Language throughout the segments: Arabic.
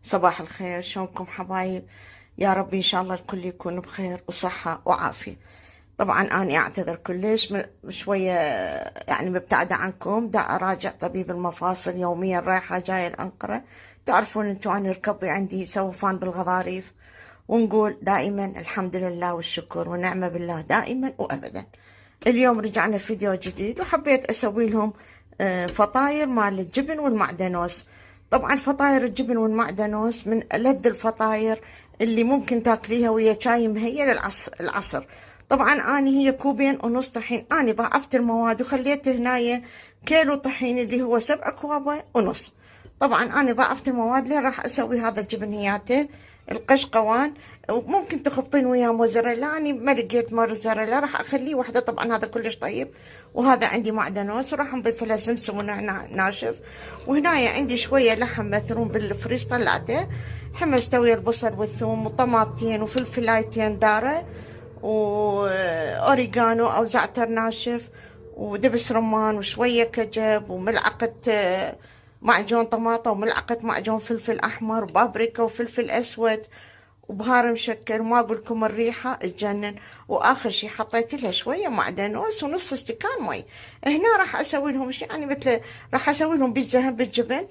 صباح الخير، شلونكم حبايب؟ يا رب إن شاء الله الكل يكون بخير وصحة وعافية. طبعا أنا أعتذر كلش شوية، يعني مبتعدة عنكم، دا أراجع طبيب المفاصل يوميا، رايحة جاية الأنقرة. تعرفون أنتو أنا ركبي عندي سوفان بالغضاريف، ونقول دائما الحمد لله والشكر والنعمة بالله دائما وأبدا. اليوم رجعنا فيديو جديد وحبيت أسوي لهم فطاير مال الجبن والمعدنوس. طبعا فطاير الجبن والمعدنوس من ألذ الفطاير اللي ممكن تاكليها ويا شاي مهيل العصر. طبعا اني هي كوبين ونص طحين، اني ضاعفت المواد وخليت هنايا كيلو طحين اللي هو 7 أكواب ونص. طبعا اني ضاعفت المواد لين راح اسوي هذا الجبنياته القشقوان، وممكن تخبطين وياه موزاريلا. اني ما لقيت موزاريلا راح اخليه وحده. طبعا هذا كلش طيب. وهذا عندي معدنوس وراح نضيف له سمسم ونعناع ناشف. وهنايا عندي شويه لحم مثروم بالفريز طلعته. حمصت ويا البصل والثوم وطماطتين وفلفلايتين داره واوريجانو او زعتر ناشف ودبس رمان وشويه كجب وملعقه معجون طماطة وملعقة معجون فلفل أحمر وبابريكا وفلفل أسود وبهار مشكل. وما أقول لكم الريحة تجنن. وآخر شي حطيت لها شوية معدنوس ونص استكان مي. هنا راح أسوي لهم يعني مثل راح أسوي لهم بيتزا بالجبن،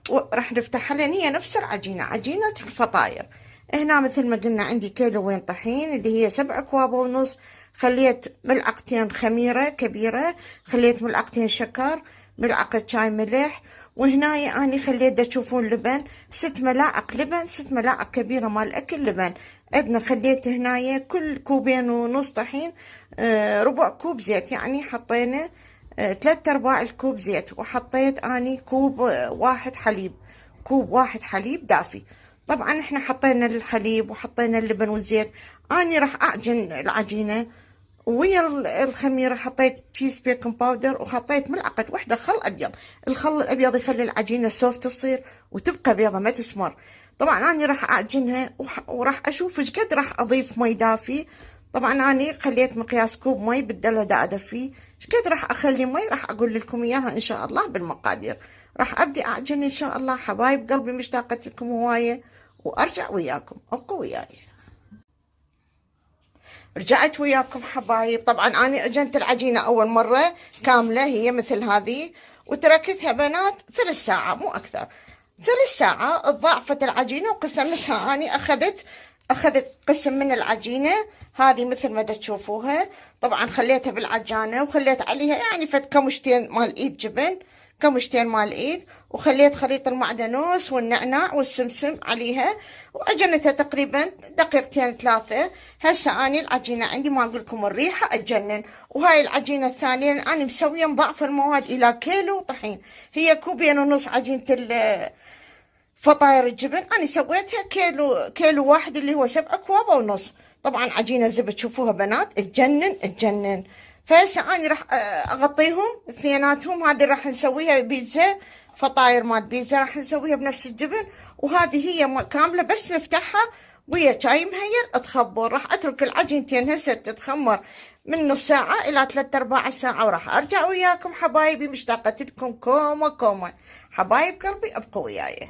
وراح نفتحها لأن هي نفس العجينة، عجينة الفطاير. هنا مثل ما قلنا عندي كيلوين طحين اللي هي 7 أكواب ونص. خليت ملعقتين خميرة كبيرة، خليت ملعقتين شكر، ملعقة شاي ملح. وهنايا اني خليت تشوفون لبن 6 ملاعق لبن، 6 ملاعق كبيرة مال اكل لبن. عندنا خليت هنايا كل كوبين ونص طحين ربع كوب زيت، يعني حطينا 3/4 الكوب زيت. وحطيت اني كوب واحد حليب، كوب واحد حليب دافي. طبعا احنا حطينا الحليب وحطينا اللبن والزيت. اني راح اعجن العجينة ويا الخميرة. حطيت تشيز بيكنج باودر وحطيت ملعقة واحدة خل أبيض. الخل الأبيض يخلي العجينة سوفت تصير وتبقى بيضة ما تسمر. طبعا أنا راح أعجنها وراح أشوف إيش قد راح أضيف مي دافي. طبعا أنا خليت مقياس كوب مي بالدلة دا أدفيه. إيش قد راح أخلي مي راح أقول لكم إياها إن شاء الله بالمقادير. راح أبدي أعجن إن شاء الله. حبايب قلبي مشتاقة لكم هواية، وأرجع وياكم. ابقوا وياي. رجعت وياكم حبايب. طبعا انا عجنت العجينة اول مرة كاملة هي مثل هذه، وتركتها بنات 3 ساعة مو اكثر. 3 ساعات ضاعفت العجينة وقسمتها. اني اخذت قسم من العجينة هذه مثل ما تشوفوها. طبعا خليتها بالعجانة وخليت عليها يعني فد كمشتين مال ايد جبن، كمشتين مال ايد. وخليت خليط المعدنوس والنعناع والسمسم عليها، وعجنتها تقريبا دقيقتين 3. هسه اني العجينه عندي ما اقول لكم الريحه اتجنن. وهاي العجينه الثانيه انا مسويه مضاعفه المواد الى كيلو طحين. هي كوبين ونص عجينه فطاير الجبن، انا سويتها كيلو واحد اللي هو 7 أكواب ونص. طبعا عجينه زبد تشوفوها بنات تجنن. فهسه انا راح اغطيهم اثنيناتهم. هذه راح نسويها بيتزا، فطاير مال بيتزا راح نسويها بنفس الجبن. وهذه هي كامله بس نفتحها ويا شاي مهيل تخبر. راح اترك العجينتين هسه تتخمر من نص ساعه الى 3/4 ساعه، وراح ارجع وياكم حبايبي. مشتاقه لكم كومه حبايب قلبي. ابقوا وياي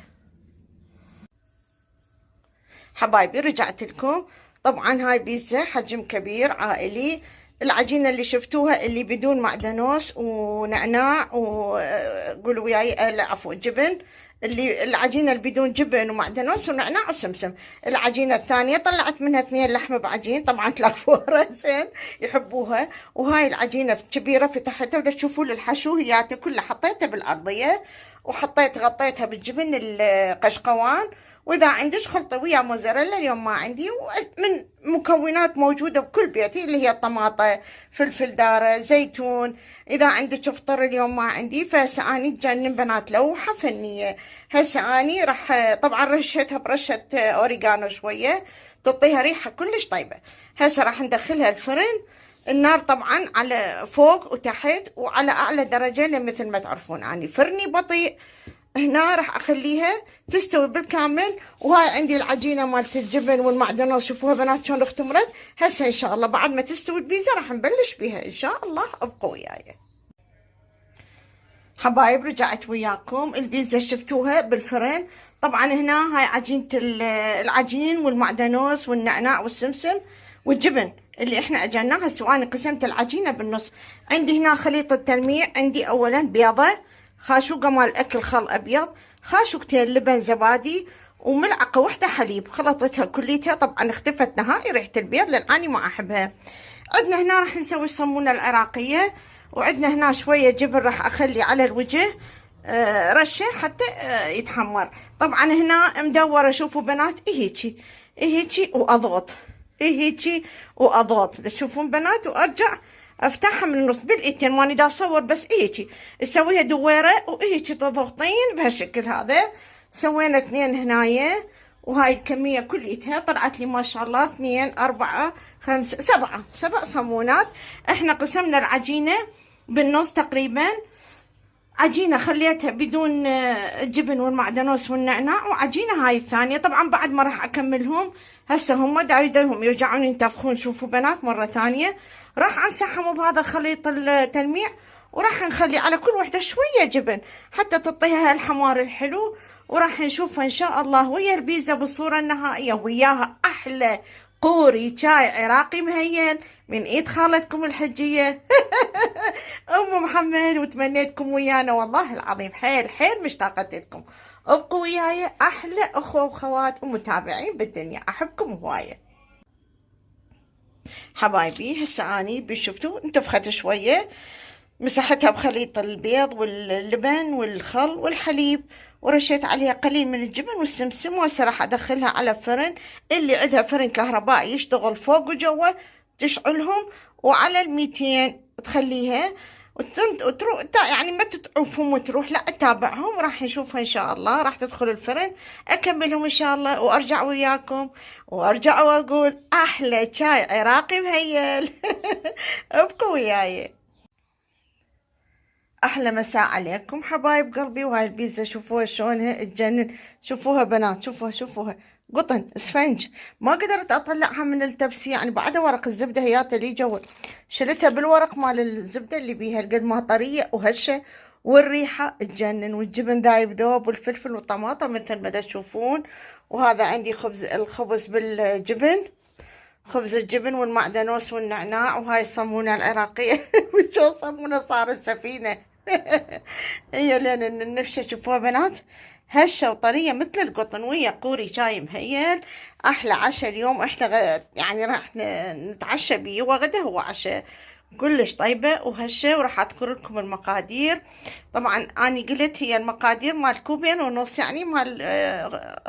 حبايبي. رجعت لكم. طبعا هاي بيتزا حجم كبير عائلي. العجينة اللي شفتوها اللي بدون معدنوس ونعناع وقولوا وياي لا عفوا جبن، اللي العجينة اللي بدون جبن ومعدنوس ونعناع وسمسم. العجينة الثانية طلعت منها 2 لحمة بعجين، طبعا تلاقوها زين يحبوها. وهاي العجينة كبيرة فتحتها ودا تشوفوا الحشويات كلها حطيتها بالأرضية، غطيتها بالجبن القشقوان. واذا عندك خلطه ويا موزاريلا، اليوم ما عندي، من مكونات موجوده بكل بيتي اللي هي طماطه، فلفل داره، زيتون. اذا عندك فطر اليوم ما عندي. فهسه اني تجنن بنات لوحه فنيه. هسه اني راح طبعا رشتها برشه اوريجانو شويه تعطيها ريحه كلش طيبه. هسه راح ندخلها الفرن. النار طبعا على فوق وتحت وعلى اعلى درجه، لان مثل ما تعرفون اني فرني بطيء. هنا راح اخليها تستوي بالكامل. وهاي عندي العجينه مالت الجبن والمعدنوس، شوفوها بنات شلون اختمرت. هسه ان شاء الله بعد ما تستوي البيتزا راح نبلش بيها ان شاء الله. ابقوا وياي حبايب رجعت وياكم. البيتزا شفتوها بالفرن. طبعا هنا هاي عجينة العجين والمعدنوس والنعناع والسمسم والجبن اللي احنا اجناها. هسه انا قسمت العجينة بالنص. عندي هنا خليط التلميع. عندي اولا بيضة، خاشوقة مال الاكل خل ابيض، خاشوقتين لبن زبادي، وملعقة واحدة حليب. خلطتها كليتها. طبعا اختفت نهائي ريحة البيض لان اني ما احبها. عندنا هنا راح نسوي الصمونة العراقية، وعندنا هنا شوية جبن راح اخلي على الوجه رشة حتى يتحمر. طبعا هنا مدورة. شوفوا بنات، هيجي هيجي واضغط، هيجي واضغط. تشوفون بنات، وارجع افتحها من النص بالايدين. ماني دا اصور، بس هيجي تسويها دويرة وهيجي تضغطين بهالشكل هذا. سوينا 2 هنايا، وهاي الكمية كليتها طلعت لي ما شاء الله 2 4 5 7 صمونات. احنا قسمنا العجينة بالنص تقريبا. عجينة خليتها بدون الجبن والمعدنوس والنعناع، وعجينة هاي الثانية. طبعا بعد ما راح اكملهم هسه هم دايدهم يرجعون ينتفخون. شوفوا بنات مرة ثانية راح امسحهم بهذا خليط التلميع، وراح نخلي على كل وحدة شوية جبن حتى تعطيها الحمار الحلو. وراح نشوفها ان شاء الله ويا البيتزا بالصورة النهائية، وياها احلى قوري شاي عراقي مهين من ايد خالتكم الحجية ام محمد. وتمنيتكم ويانا والله العظيم حيل حيل مشتاقة لكم. ابقوا وياي احلى اخوة وخوات ومتابعين بالدنيا. احبكم هواية حبايبي. هسه اني بشفتوا انتفخت شوية، مسحتها بخليط البيض واللبن والخل والحليب، ورشيت عليها قليل من الجبن والسمسم. وهسه راح ادخلها على فرن. اللي عندها فرن كهربائي يشتغل فوق وجوا تشعلهم، وعلى 200 تخليها وتروح يعني ما تتعوفهم وتروح، لا اتابعهم. راح نشوفها ان شاء الله. راح تدخل الفرن اكملهم ان شاء الله، وارجع وياكم وارجع واقول احلى شاي عراقي مهيل ابقوا وياي. احلى مساء عليكم حبايب قلبي. وهاي البيتزا شوفوها شلونها تجنن. شوفوها بنات، شوفوها قطن اسفنج. ما قدرت اطلعها من التبسية، يعني بعدها ورق الزبدة هياته اللي جوا. شلتها بالورق مال الزبدة اللي بيها قد ما طرية وهشة، والريحة تجنن، والجبن ذايب ذوب، والفلفل والطماطم مثل ما تشوفون. وهذا عندي الخبز بالجبن، خبز الجبن والمعدنوس والنعناع. وهاي الصمونة العراقية وشو صمونة صارت سفينة هي لين النفشة. شوفوها بنات هشة وطرية مثل القطن، ويا قوري شاي مهيل. احلى عشاء اليوم. احنا يعني راح نتعشى بيه، وغدا هو عشاء كلش طيبة وهشة. وراح اذكر لكم المقادير. طبعا اني قلت هي المقادير مال كوبين ونص، يعني مال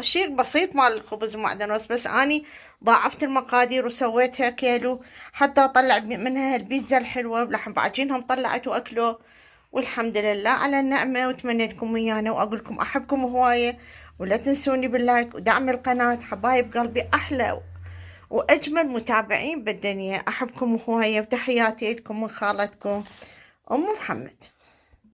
شيء بسيط مال الخبز ومعدنوس، بس اني ضاعفت المقادير وسويتها كيلو حتى اطلع منها البيتزا الحلوة. لحم بعجينهم طلعت واكلوا، والحمد لله على النعمة. وتمنيتكم ويانا، واقول لكم احبكم هواية. ولا تنسوني باللايك ودعم القناة حبايب قلبي. احلى واجمل متابعين بالدنيا. احبكم هواية، وتحياتي لكم من خالتكم ام محمد.